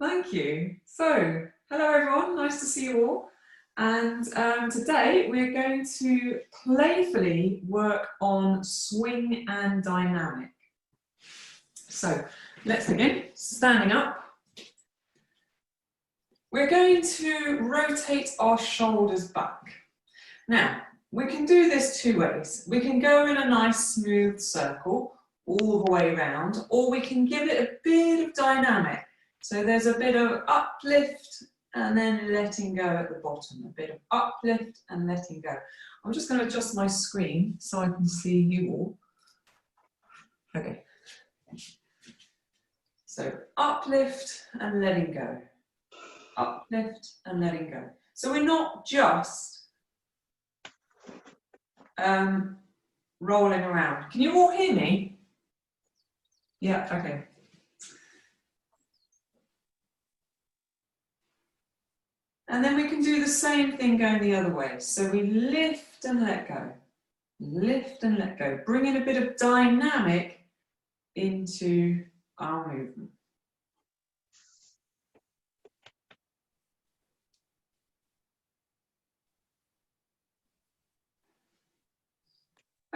Thank you. So, hello everyone, nice to see you all. And today we're going to playfully work on swing and dynamic. So, let's begin. Standing up. We're going to rotate our shoulders back. Now, we can do this two ways. We can go in a nice smooth circle all the way around, or we can give it a bit of dynamic. So there's a bit of uplift and then letting go at the bottom, a bit of uplift and letting go. I'm just going to adjust my screen so I can see you all. Okay. So uplift and letting go. Uplift and letting go. So we're not just rolling around. Can you all hear me? Yeah, okay. And then we can do the same thing going the other way. So we lift and let go. Lift and let go. Bring in a bit of dynamic into our movement.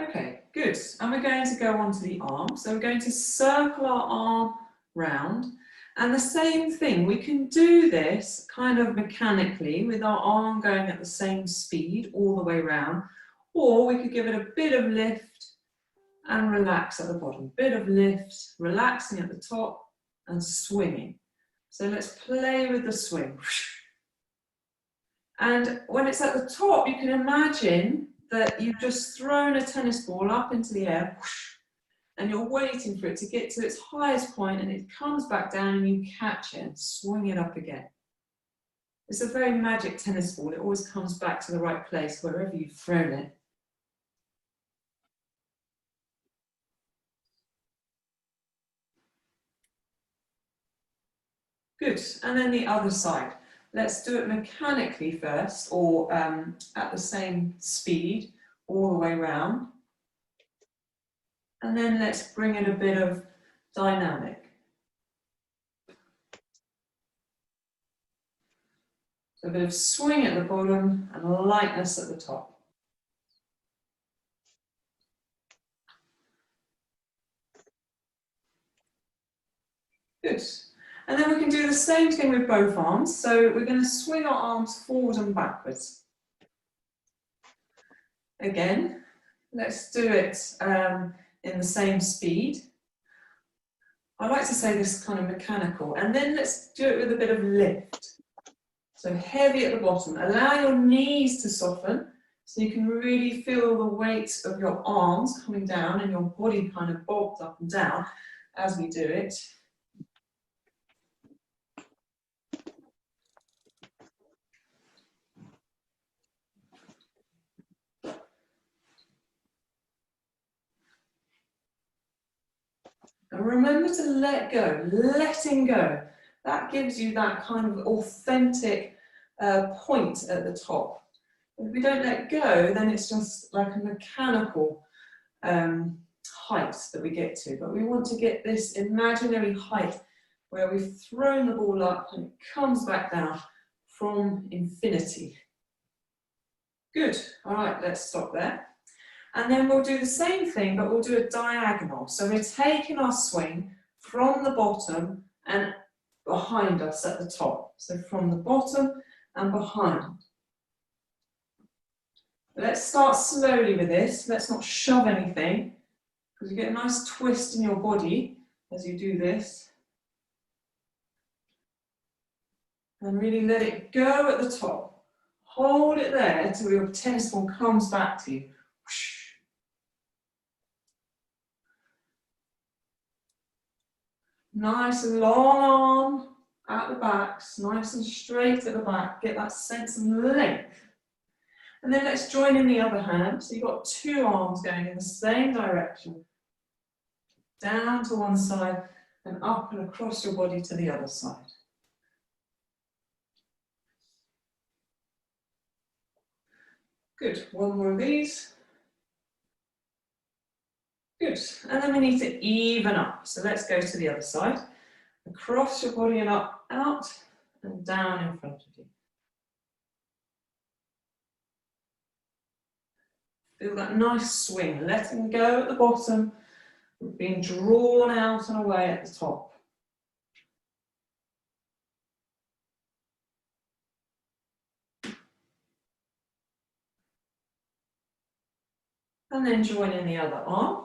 Okay, good. And we're going to go onto the arm. So we're going to circle our arm round. And the same thing, we can do this kind of mechanically with our arm going at the same speed all the way around. Or we could give it a bit of lift and relax at the bottom. Bit of lift, relaxing at the top and swinging. So let's play with the swing. And when it's at the top, you can imagine that you've just thrown a tennis ball up into the air and you're waiting for it to get to its highest point and it comes back down and you catch it and swing it up again. It's a very magic tennis ball. It always comes back to the right place wherever you've thrown it. Good, and then the other side. Let's do it mechanically first, or at the same speed, all the way around. And then let's bring in a bit of dynamic. So a bit of swing at the bottom and lightness at the top. Good. And then we can do the same thing with both arms. So we're going to swing our arms forward and backwards. Again, let's do it in the same speed. I like to say this kind of mechanical. And then let's do it with a bit of lift. So heavy at the bottom. Allow your knees to soften so you can really feel the weight of your arms coming down and your body kind of bobbed up and down as we do it. And remember to let go, letting go. That gives you that kind of authentic point at the top. If we don't let go, then it's just like a mechanical height that we get to. But we want to get this imaginary height where we've thrown the ball up and it comes back down from infinity. Good. All right, let's stop there. And then we'll do the same thing, but we'll do a diagonal. So we're taking our swing from the bottom and behind us at the top. So from the bottom and behind. Let's start slowly with this. Let's not shove anything, because you get a nice twist in your body as you do this. And really let it go at the top. Hold it there until your tennis ball comes back to you. Nice and long arm at the back, nice and straight at the back. Get that sense of length. And then let's join in the other hand. So you've got two arms going in the same direction. Down to one side and up and across your body to the other side. Good, one more of these. Good, and then we need to even up. So let's go to the other side. across your body and up, out and down in front of you. Feel that nice swing, letting go at the bottom, being drawn out and away at the top. And then join in the other arm.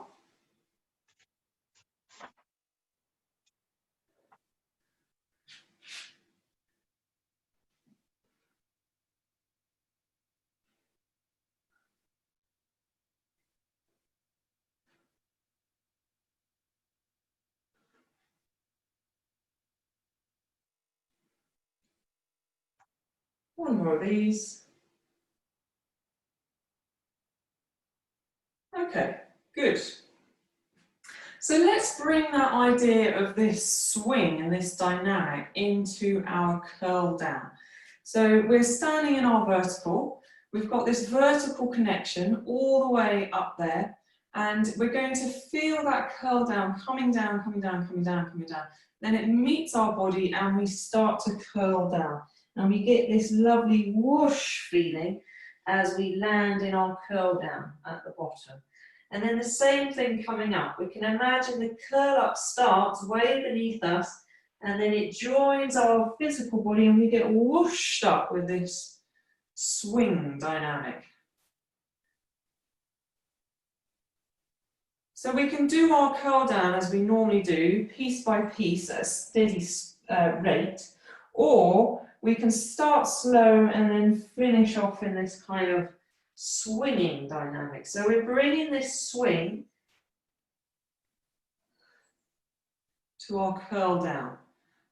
One more of these. Okay, good. So let's bring that idea of this swing and this dynamic into our curl down. So we're standing in our vertical. We've got this vertical connection all the way up there, and we're going to feel that curl down, coming down, coming down, coming down, coming down. Then it meets our body and we start to curl down. And we get this lovely whoosh feeling as we land in our curl down at the bottom. And then the same thing coming up. We can imagine the curl up starts way beneath us, and then it joins our physical body and we get whooshed up with this swing dynamic. So we can do our curl down as we normally do, piece by piece at a steady rate, or we can start slow and then finish off in this kind of swinging dynamic. So we're bringing this swing to our curl down.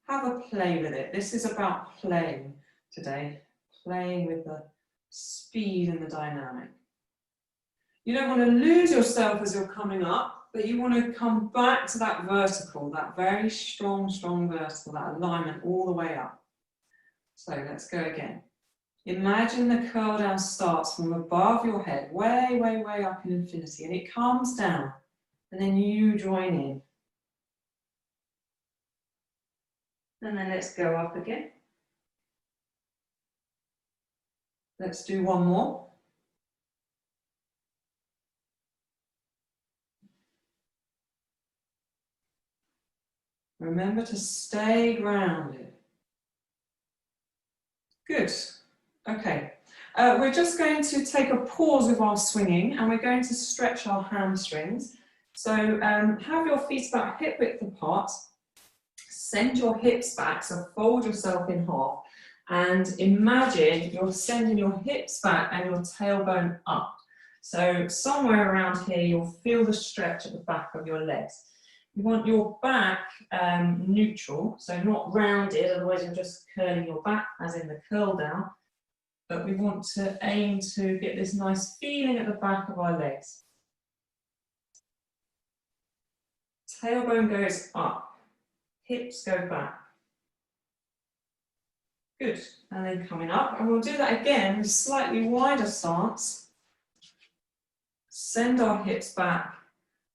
Have a play with it. This is about playing today, playing with the speed and the dynamic. You don't want to lose yourself as you're coming up, but you want to come back to that vertical, that very strong, strong vertical, that alignment all the way up. So let's go again. Imagine the curl down starts from above your head, way, way, way up in infinity, and it comes down, and then you join in. And then let's go up again. Let's do one more. Remember to stay grounded. Good. Okay. We're just going to take a pause with our swinging, and we're going to stretch our hamstrings. So have your feet about hip width apart. Send your hips back, so fold yourself in half. And imagine you're sending your hips back and your tailbone up. So somewhere around here, you'll feel the stretch at the back of your legs. You want your back neutral, so not rounded, otherwise you're just curling your back, as in the curl down. But we want to aim to get this nice feeling at the back of our legs. Tailbone goes up, hips go back. Good, and then coming up, and we'll do that again with slightly wider stance. Send our hips back,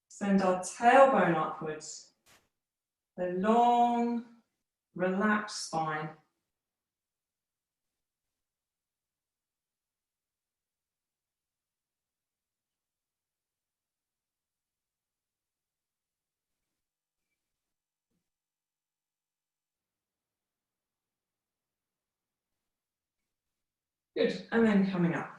send our tailbone upwards. A long, relaxed spine. Good, and then coming up.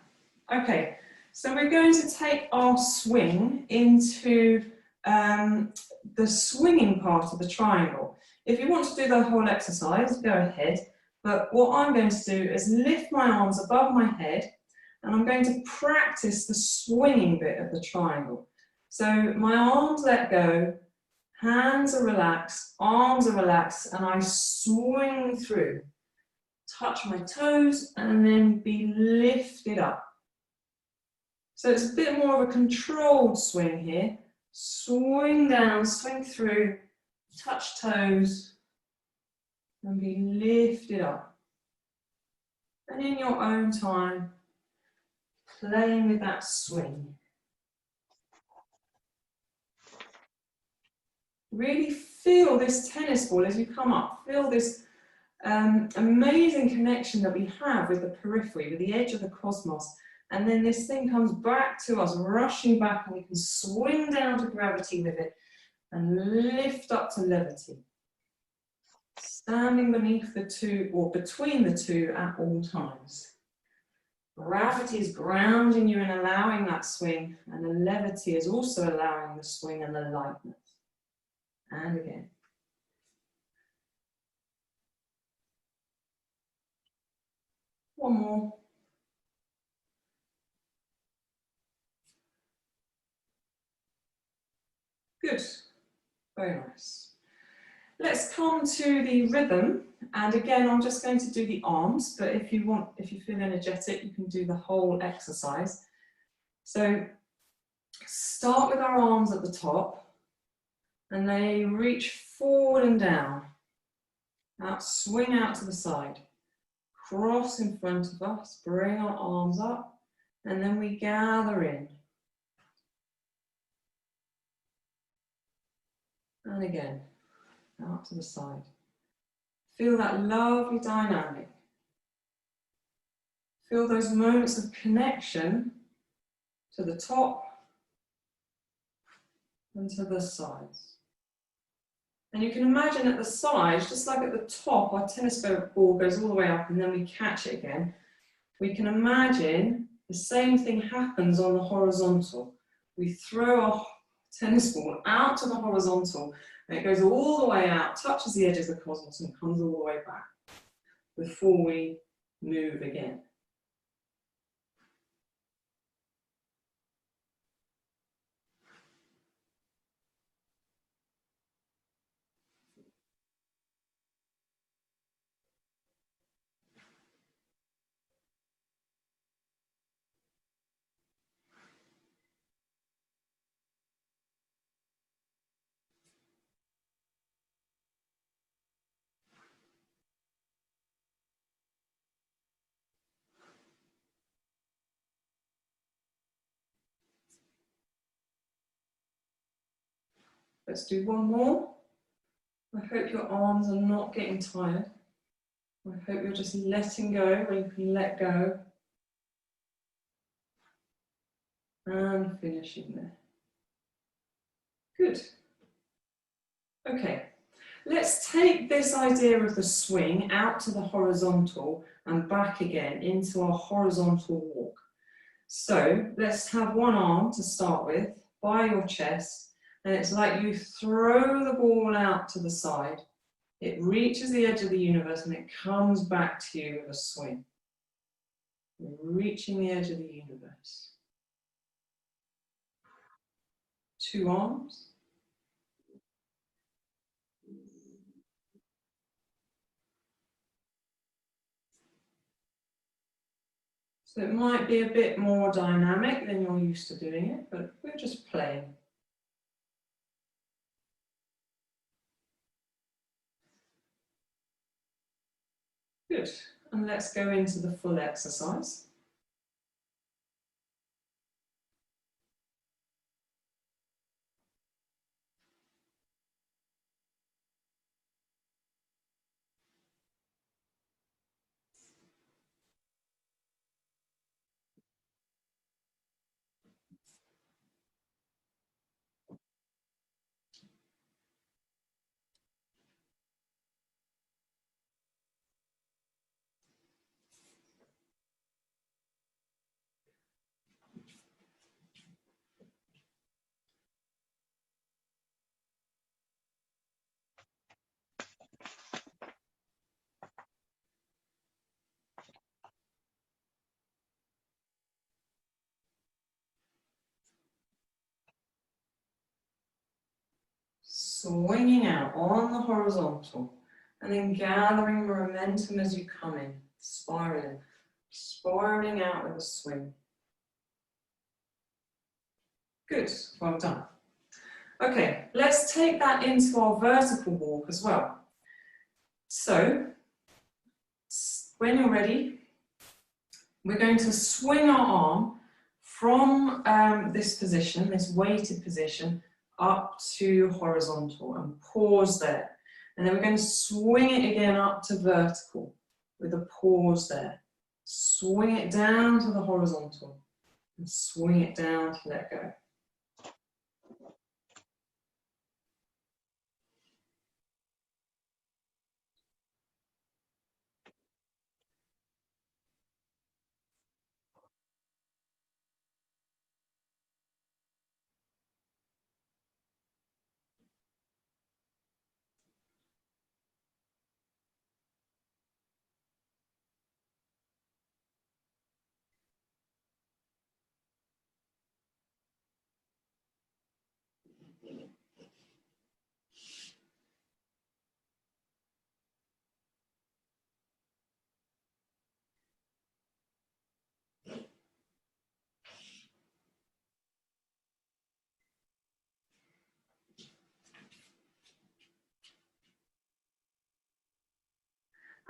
Okay, so we're going to take our swing into the swinging part of the triangle. If you want to do the whole exercise, go ahead. But what I'm going to do is lift my arms above my head, and I'm going to practice the swinging bit of the triangle. So my arms let go, hands are relaxed, arms are relaxed, and I swing through. Touch my toes and then be lifted up. So it's a bit more of a controlled swing here. Swing down, swing through, touch toes and be lifted up. And in your own time, playing with that swing. Really feel this tennis ball as you come up. Feel this amazing connection that we have with the periphery, with the edge of the cosmos. And then this thing comes back to us, rushing back, and we can swing down to gravity with it and lift up to levity. Standing beneath the two, or between the two at all times. Gravity is grounding you and allowing that swing, and the levity is also allowing the swing and the lightness. And again. One more. Good. Very nice. Let's come to the rhythm. And again, I'm just going to do the arms, but if you feel energetic, you can do the whole exercise. So start with our arms at the top, and they reach forward and down. Out, swing out to the side. Cross in front of us, bring our arms up, and then we gather in. And again, out to the side. Feel that lovely dynamic. Feel those moments of connection to the top and to the sides. And you can imagine at the sides, just like at the top, our tennis ball goes all the way up and then we catch it again. We can imagine the same thing happens on the horizontal. We throw our tennis ball out to the horizontal, and it goes all the way out, touches the edge of the cosmos, and comes all the way back before we move again. Let's do one more. I hope your arms are not getting tired. I hope you're just letting go when you can let go. And finishing there. Good. Okay, let's take this idea of the swing out to the horizontal and back again into our horizontal walk. So let's have one arm to start with by your chest, and it's like you throw the ball out to the side. It reaches the edge of the universe and it comes back to you with a swing. Reaching the edge of the universe. Two arms. So it might be a bit more dynamic than you're used to doing it, but we're just playing. Good, and let's go into the full exercise. Swinging out on the horizontal and then gathering momentum as you come in, spiraling out with a swing. Good, well done. Okay, let's take that into our vertical walk as well. So, when you're ready, we're going to swing our arm from this position, this weighted position, up to horizontal and pause there. And then we're going to swing it again up to vertical with a pause there. Swing it down to the horizontal and swing it down to let go.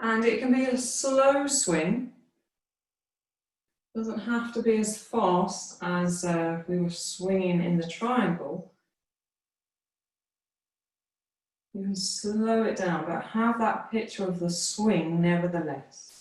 And it can be a slow swing. Doesn't have to be as fast as we were swinging in the triangle. You can slow it down, but have that picture of the swing nevertheless.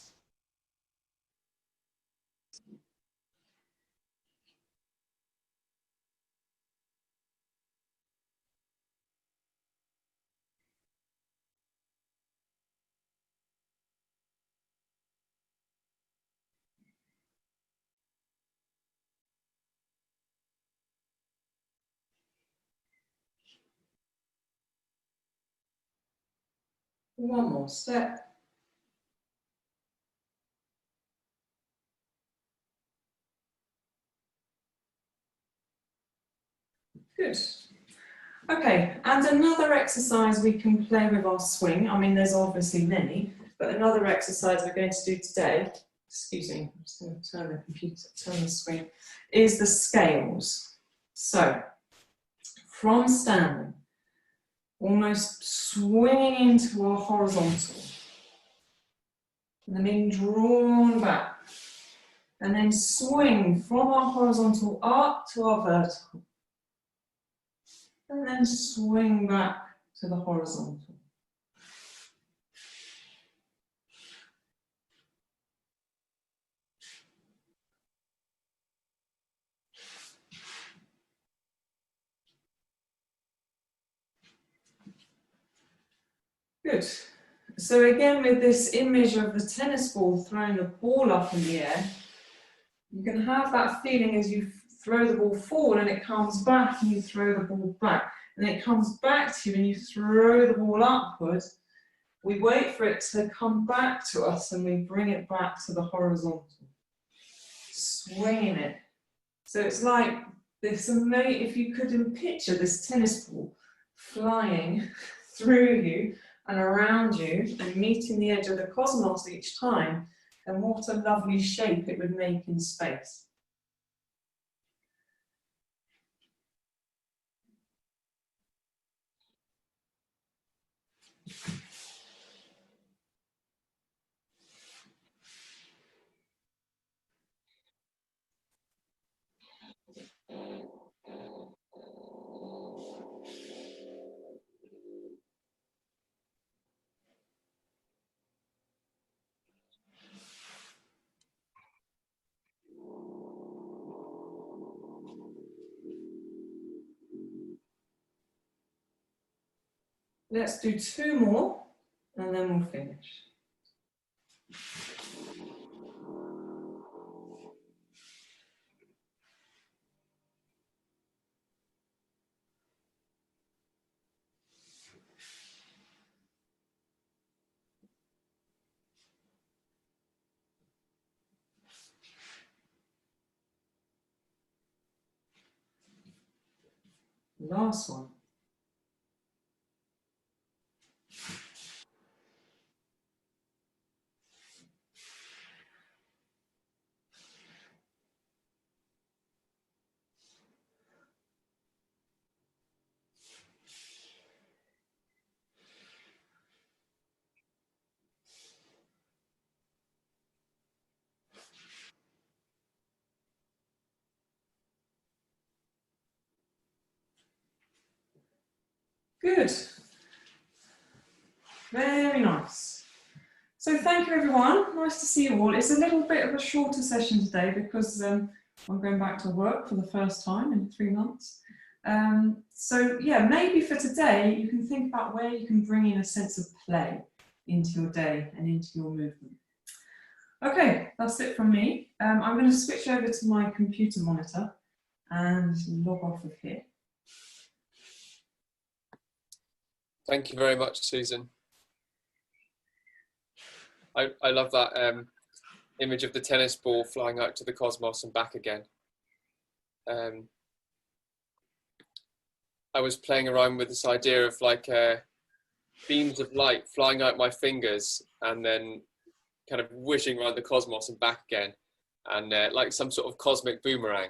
One more step. Good. Okay, and another exercise we can play with our swing. I mean, there's obviously many, but another exercise we're going to do today, excuse me, I'm just going to turn the computer, turn the screen, is the scales. So, from standing, almost swinging into our horizontal, and then being drawn back, and then swing from our horizontal up to our vertical, and then swing back to the horizontal. Good. So again, with this image of the tennis ball throwing the ball up in the air, you can have that feeling as you throw the ball forward and it comes back and you throw the ball back. And it comes back to you and you throw the ball upwards. We wait for it to come back to us and we bring it back to the horizontal. Swinging it. So it's like this amazing, if you could picture this tennis ball flying through you and around you and meeting the edge of the cosmos each time, and what a lovely shape it would make in space. Let's do two more and then we'll finish. Last one. Good. Very nice. So thank you everyone, nice to see you all. It's a little bit of a shorter session today because I'm going back to work for the first time in 3 months. So yeah, maybe for today you can think about where you can bring in a sense of play into your day and into your movement. Okay, that's it from me. I'm going to switch over to my computer monitor and log off of here. Thank you very much, Susan. I love that image of the tennis ball flying out to the cosmos and back again. I was playing around with this idea of like beams of light flying out my fingers and then kind of wishing around the cosmos and back again, and like some sort of cosmic boomerang.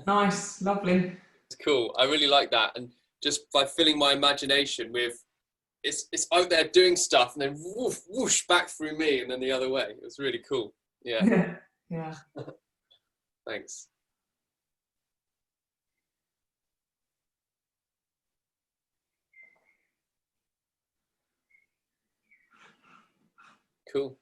Nice, lovely. It's cool. I really like that, and just by filling my imagination with it's out there doing stuff and then whoosh, whoosh back through me and then the other way. It was really cool. Yeah. Yeah. Thanks. Cool.